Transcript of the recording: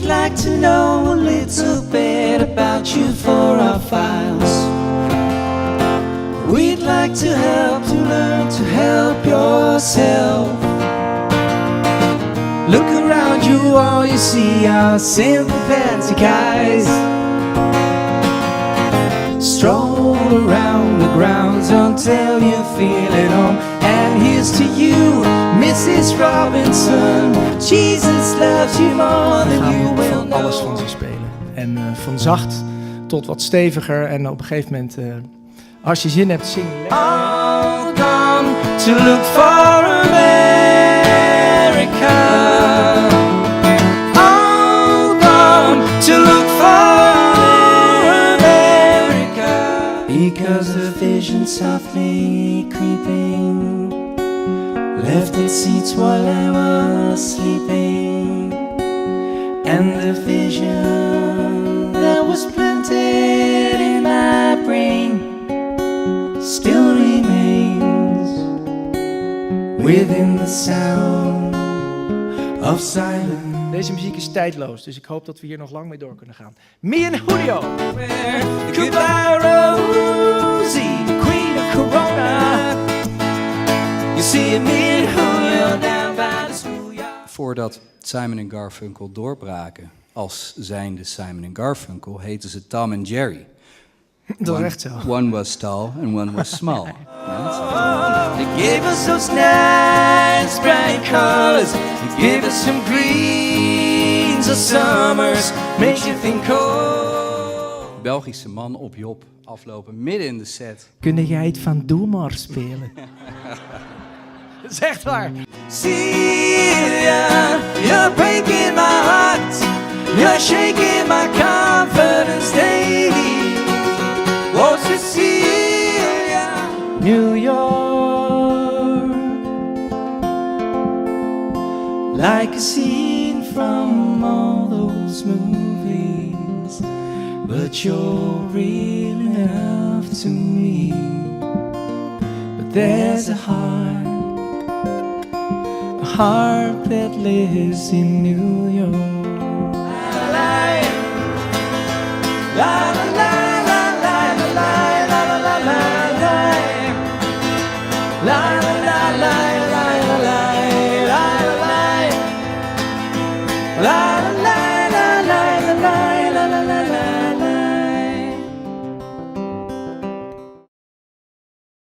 like to know a little bit about you for our files. We'd like to help you learn to help yourself. Look around you, all you see are sympathetic eyes. Stroll around the grounds until you feel it home. And here's to you, Mrs. Robinson. Jesus loves you more than you will van know. alles van ze spelen. En van zacht tot wat steviger. En op een gegeven moment, als je zin hebt, zingen. All gone to look for America. All gone to look for America. Because the vision softly creeping left its seats while I was sleeping. And the vision that was planted in my brain still remains within the sound of silence. Deze muziek is tijdloos, dus ik hoop dat we hier nog lang mee door kunnen gaan. Me and Julio. Goodbye Rosie, the queen of Corona. You see me and Julio down by the schoolyard. Voordat Simon & Garfunkel doorbraken als zijnde Simon & Garfunkel, heten ze Tom en Jerry. Dat is echt zo. One was tall and one was small. They gave us those nice bright colors. They gave us some greens of summers. Makes you think cold. Belgische man op Job aflopen midden in de set. Kun jij het van Doe maar spelen? Dat is echt waar. Celia, you're breaking my heart. You're shaking my confidence daily. Oh, Cecilia, New York, like a scene from all those movies, but you're real enough to me. But there's a heart that lives in New York. La la la la la la la la la la la la.